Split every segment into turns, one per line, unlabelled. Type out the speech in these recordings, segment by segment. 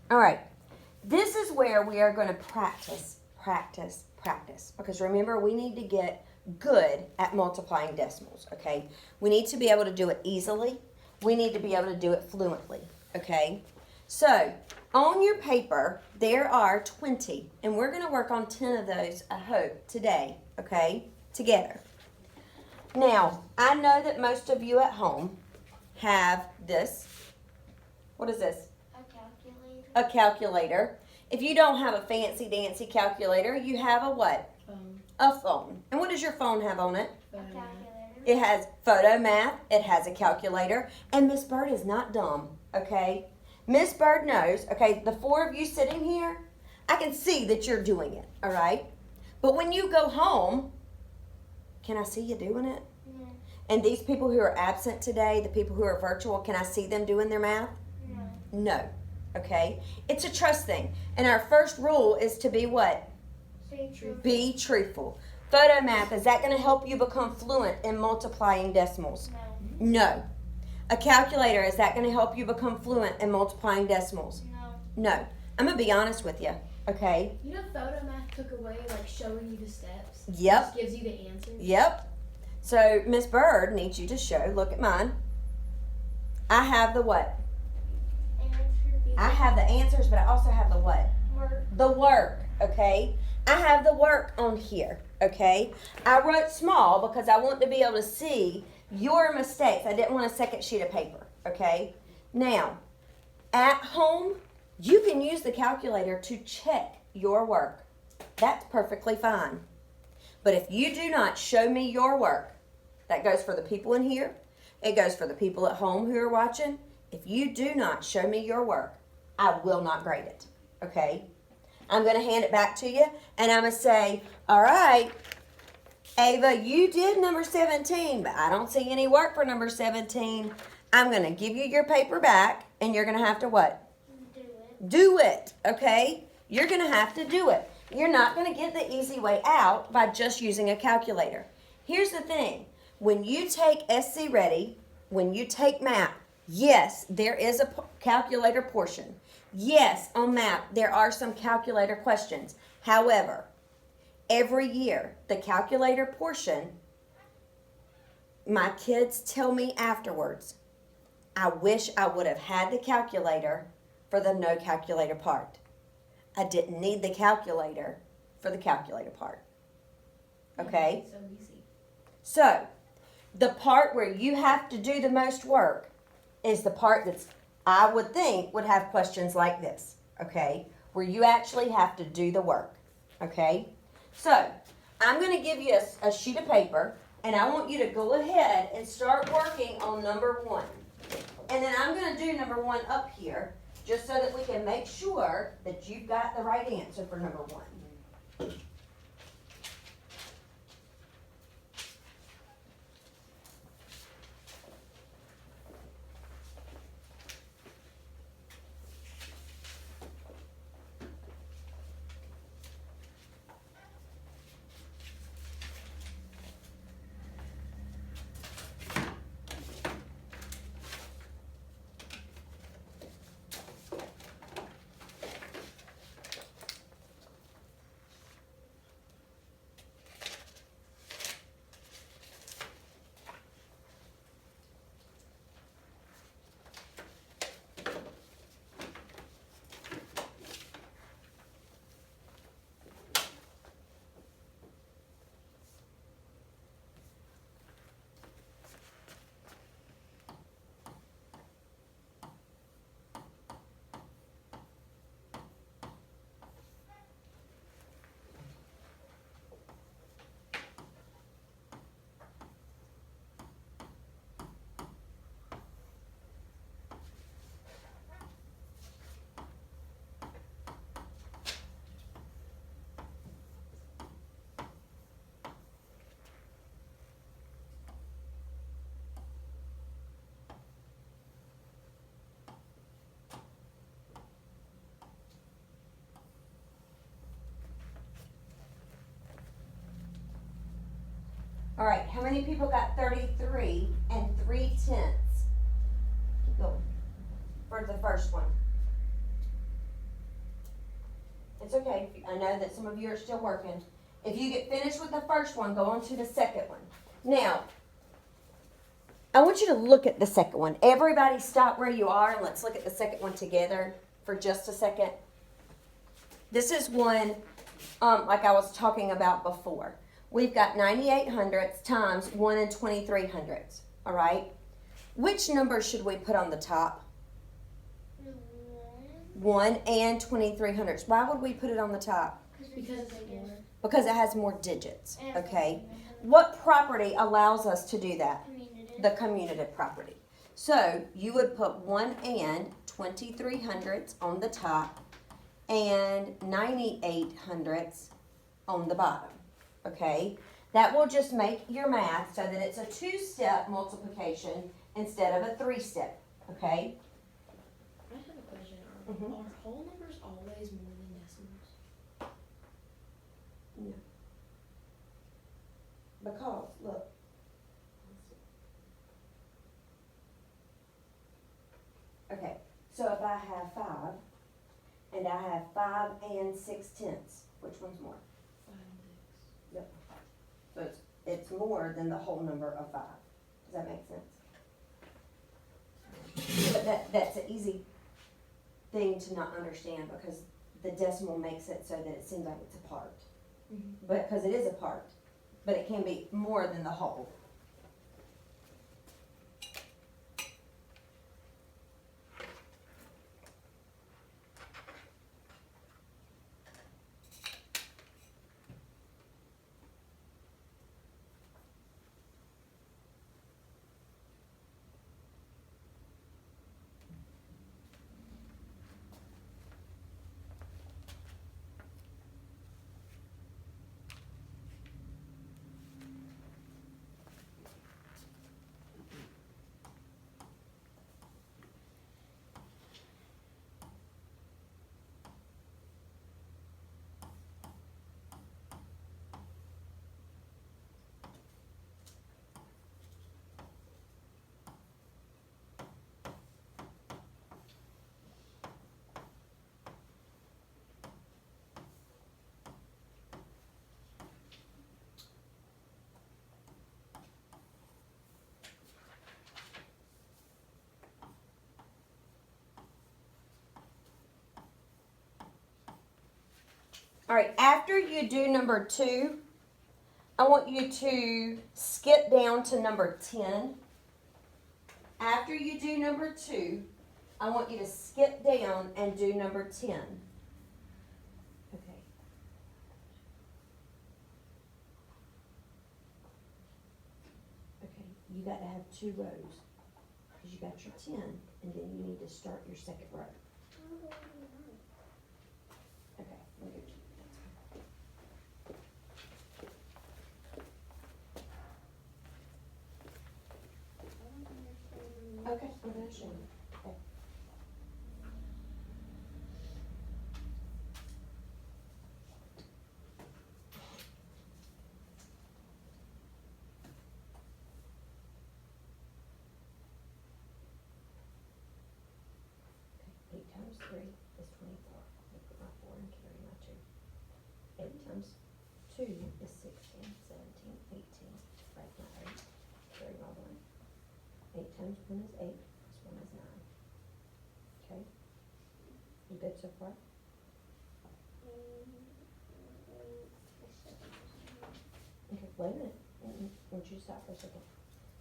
All right. This is where we are going to practice, practice, practice. Because remember, we need to get good at multiplying decimals, okay? We need to be able to do it easily. We need to be able to do it fluently, okay? So, on your paper, there are 20, and we're going to work on 10 of those, I hope, today, okay? Together. Now, I know that most of you at home have this. What is this? A calculator. If you don't have a fancy dancy calculator, you have a what?
Phone.
A phone. And what does your phone have on it?
A calculator.
It has photo math. It has a calculator. And Miss Bird is not dumb, okay? Miss Bird knows, okay, the four of you sitting here, I can see that you're doing it, all right? But when you go home, can I see you doing it?
No.
And these people who are absent today, the people who are virtual, can I see them doing their math?
No.
No. Okay? It's a trust thing. And our first rule is to be what?
Stay true.
Be truthful. Photo math, is that going to help you become fluent in multiplying decimals?
No.
No. A calculator, is that going to help you become fluent in multiplying decimals?
No.
No. I'm going to be honest with you. Okay?
You know, photo math took away like showing you the steps.
Yep.
It just gives you the answer.
Yep. So Miss Bird needs you to show. Look at mine. I have the what? I have the answers, but I also have the what?
Work.
The work, okay? I have the work on here, okay? I wrote small because I want to be able to see your mistakes. I didn't want a second sheet of paper, okay? Now, at home, you can use the calculator to check your work. That's perfectly fine. But if you do not show me your work, that goes for the people in here, it goes for the people at home who are watching. If you do not show me your work, I will not grade it, okay? I'm going to hand it back to you, and I'm going to say, all right, Ava, you did number 17, but I don't see any work for number 17. I'm going to give you your paper back, and you're going to have to what?
Do it.
Do it, okay? You're going to have to do it. You're not going to get the easy way out by just using a calculator. Here's the thing. When you take SC Ready, when you take math, yes, there is a calculator portion. Yes, on math, there are some calculator questions. However, every year, the calculator portion, my kids tell me afterwards, I wish I would have had the calculator for the no calculator part. I didn't need the calculator for the calculator part. Okay?
So easy.
So, the part where you have to do the most work is the part that's, I would think, would have questions like this, okay? Where you actually have to do the work, okay? So, I'm going to give you a sheet of paper, and I want you to go ahead and start working on number 1. And then I'm going to do number 1 up here, just so that we can make sure that you've got the right answer for number 1. All right, how many people got 33 and 3/10? Keep going. For the first one. It's okay. I know that some of you are still working. If you get finished with the first one, go on to the second one. Now, I want you to look at the second one. Everybody stop where you are and let's look at the second one together for just a second. This is one, like I was talking about before. We've got 98 hundredths times 1 and 23 hundredths, all right? Which number should we put on the top? 1 and 23 hundredths. Why would we put it on the top?
Because it's more.
Because it has more digits, okay? What property allows us to do that? The commutative property. So you would put 1 and 23 hundredths on the top and 98 hundredths on the bottom, okay? That will just make your math so that it's a 2-step multiplication instead of a 3-step, okay?
I have a question.
Mhm.
Are whole numbers always more than decimals?
Because, look. Okay, so if I have 5, and I have 5 and 6/10, which one's more?
5 and 6.
So it's more than the whole number of 5. Does that make sense? But that's an easy thing to not understand because the decimal makes it so that it seems like it's a part.
Mm-hmm.
But, because it is a part, but it can be more than the whole. All right, after you do number 2, I want you to skip down to number 10. After you do number 2, I want you to skip down and do number 10. Okay. Okay, you got to have 2 rows because you got your 10, and then you need to start your second row. Okay, we'll get you. Okay, I'm gonna show you. Okay. Okay, 8 times 3 is 24. I put my 4 and carry my 2. 8 times 2 is 16, 17, 18. Write my 8, carry my 1. 8 times 1 is 8, plus 1 is 9. Okay? You good so far? Okay, wait a minute. I want you to stop for a second.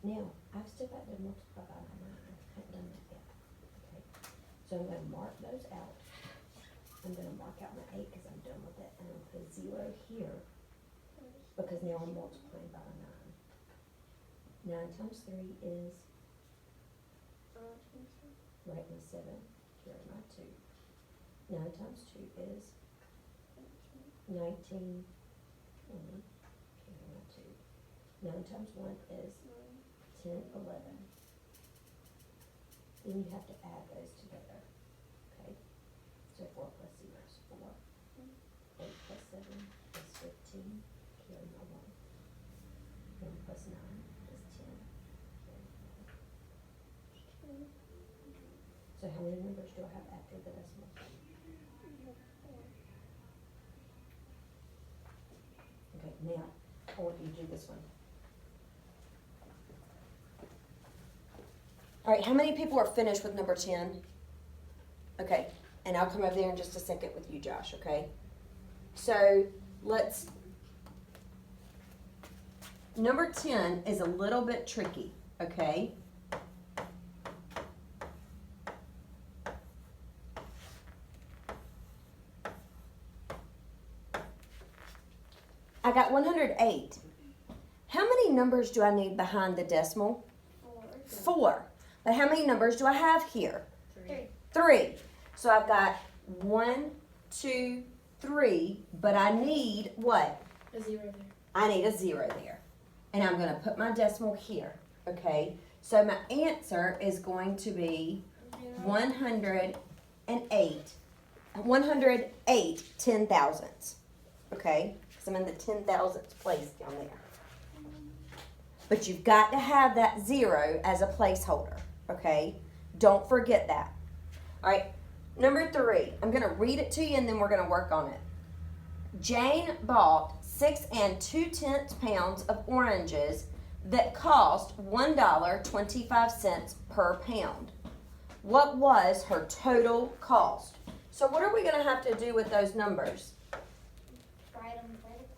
Now, I've still got to multiply by 9. I haven't done that yet. Okay? So I'm going to mark those out. I'm going to mark out my 8 because I'm done with it. And I'm going to put a 0 here because now I'm multiplying by 9. 9 times 3 is, write my 7, carry my 2. 9 times 2 is 19, 20, carry my 2. 9 times 1 is 10, 11. Then you have to add those together, okay? So 4 plus 0 is 4. 8 plus 7 is 15, carry my 1. 1 plus 9 is 10, carry my 1. So how many numbers do I have after the decimal? Now, I want you to do this one. All right, how many people are finished with number 10? Okay, and I'll come over there in just a second with you, Josh, okay? So, number 10 is a little bit tricky, okay? I got 108. How many numbers do I need behind the decimal?
4.
4. But how many numbers do I have here?
3.
3. So I've got 1, 2, 3, but I need what?
A 0 there.
I need a 0 there. And I'm going to put my decimal here, okay? So my answer is going to be 108 10,000ths, okay? Because I'm in the 10,000ths place down there. But you've got to have that 0 as a placeholder, okay? Don't forget that. All right, number 3. I'm going to read it to you and then we're going to work on it. Jane bought 6 2/10 pounds of oranges that cost $1.25 per pound. What was her total cost? So what are we going to have to do with those numbers?
Write them vertically.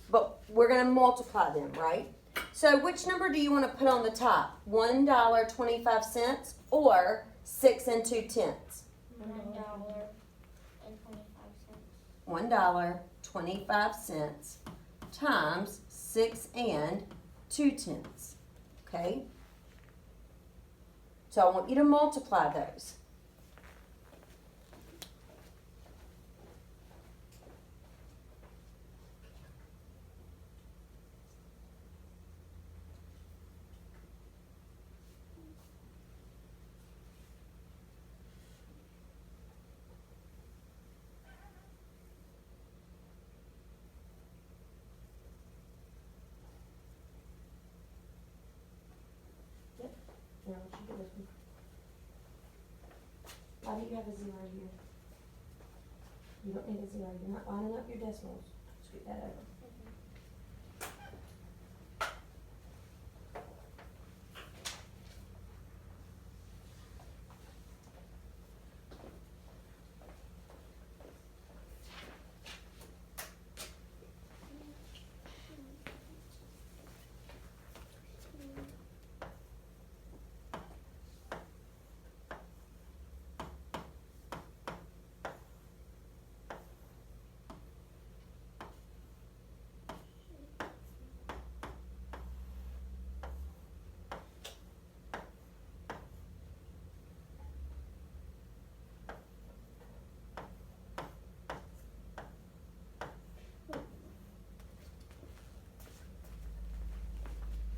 But we're going to multiply them, right? So which number do you want to put on the top? $1.25 or 6 2/10?
$1.25.
$1.25 times 6 2/10. Okay? So I want you to multiply those. Now, what you do with me? Why do you have a 0 here? You don't need a 0. You're not lining up your decimals. Scoot that over.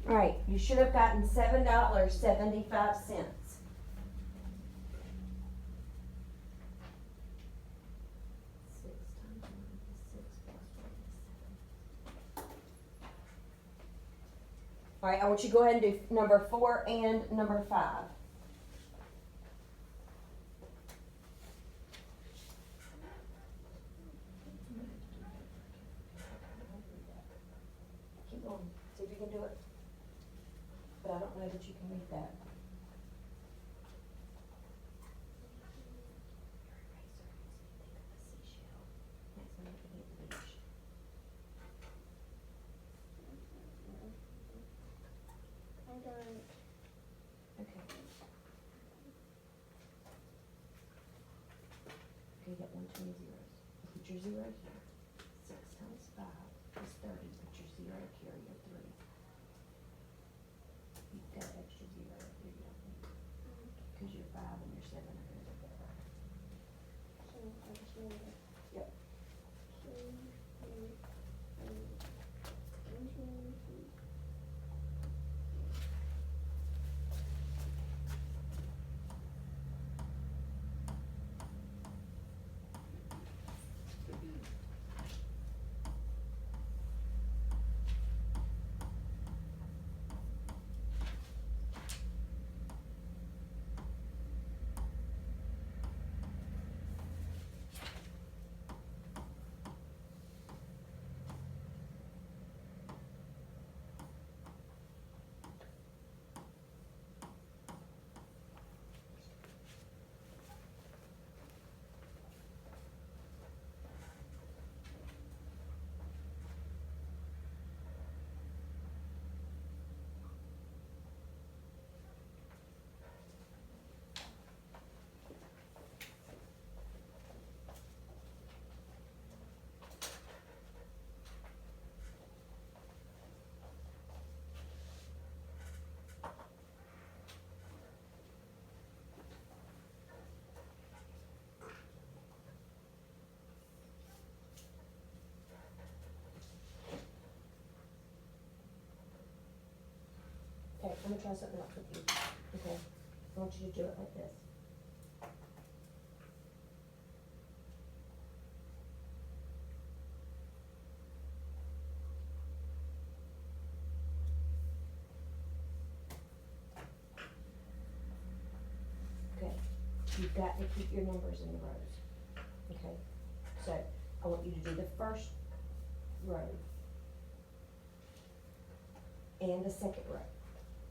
All right, you should have gotten $7.75. All right, I want you to go ahead and do number 4 and number 5. Keep going. See if you can do it. But I don't know that you can read that.
I don't.
Okay. Okay, you got 1 too many zeros. Put your 0 here. 6 times 5 is 30. Put your 0 here, your 3. You've got extra 0 here, you don't need. Because your 5 and your 7 are gonna go there. Yep. I'm gonna try something else with you, okay? I want you to do it like this. Okay, you've got to keep your numbers in the rows, okay? So, I want you to do the first row and the second row,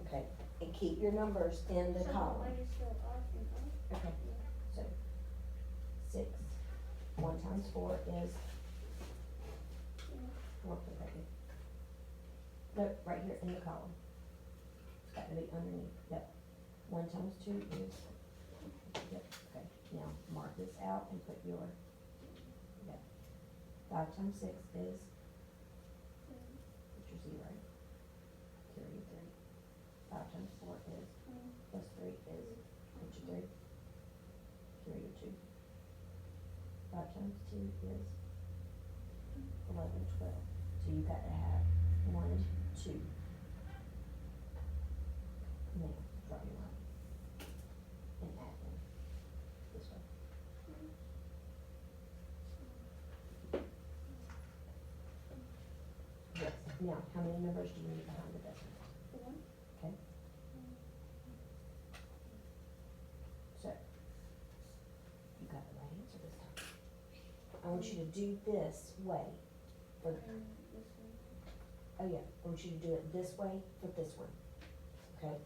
okay? And keep your numbers in the
So
column.
I just go up and up.
Okay, so 6, 1 times 4 is, what put that in? No, right here in the column. It's got to be underneath, yep. 1 times 2 is, yep, okay. Now, mark this out and put your, yep. 5 times 6 is, put your 0. Carry your 3. 5 times 4 is, plus 3 is, put your 3. Carry your 2. 5 times 2 is 11, 12. So you got to have 1, 2. Now, draw your line. And add them this way. Yes. Now, how many numbers do you need behind the decimal?
1.
Okay? So, you got the right answer this time. I want you to do this way for the,
And this one.
oh yeah, I want you to do it this way for this one, okay?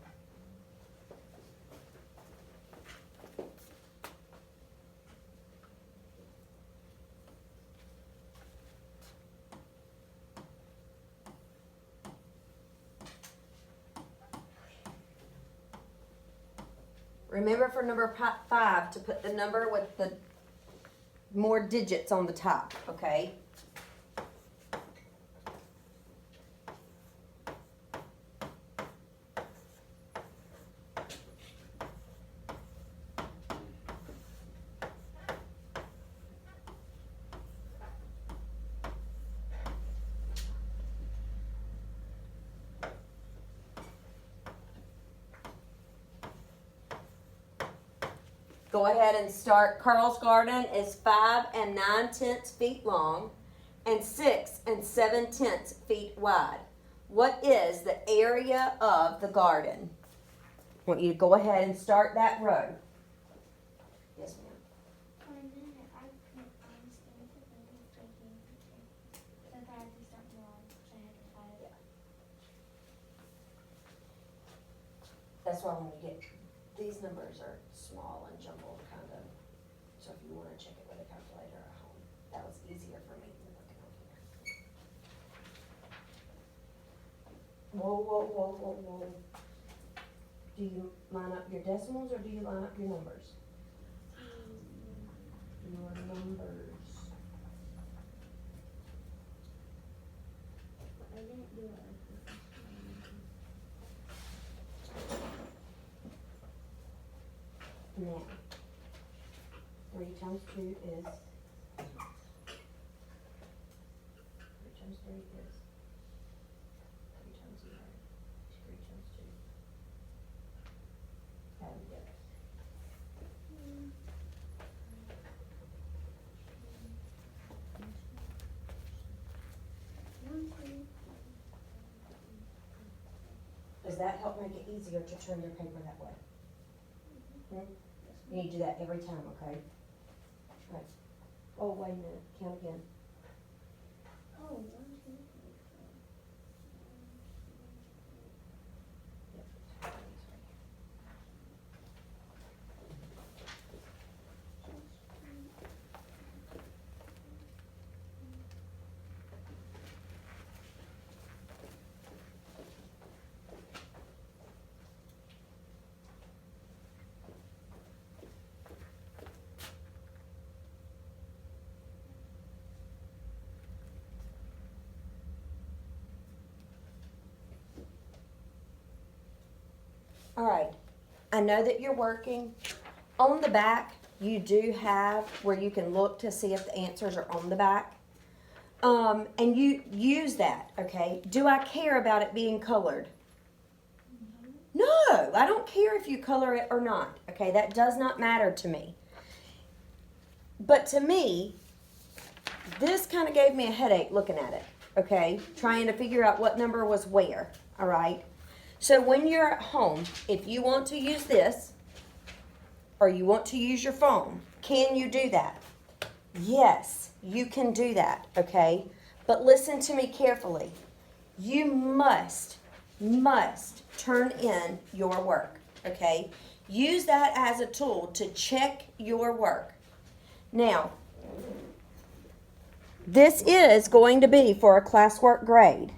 Remember for number 5 to put the number with the more digits on the top, okay? Go ahead and start. Carl's Garden is 5 9/10 feet long and 6 7/10 feet wide. What is the area of the garden? I want you to go ahead and start that row. Yes, ma'am.
For a minute, I couldn't understand the thing taking so I had to start wrong, so I had to find it.
That's why when you get, these numbers are small and jumbled kind of. So if you want to check it with a calculator at home, that was easier for me than looking on here. Whoa, whoa, whoa, whoa, whoa. Do you line up your decimals or do you line up your numbers? Your numbers.
I didn't do it like this.
Now, 3 times 2 is, 3 times 3 is, 3 times 0, 3 times 2. Add them together. Does that help make it easier to turn your paper that way? You need to do that every time, okay? Right. Oh, wait a minute, count again.
Oh, 1, 2, 3, 4.
Yep. All right, I know that you're working. On the back, you do have where you can look to see if the answers are on the back. And you use that, okay? Do I care about it being colored? No, I don't care if you color it or not. Okay, that does not matter to me. But to me, this kind of gave me a headache looking at it. Okay, trying to figure out what number was where. All right. So when you're at home, if you want to use this or you want to use your phone, can you do that? Yes, you can do that. Okay, but listen to me carefully. You must turn in your work, okay? Use that as a tool to check your work. Now, this is going to be for a classwork grade.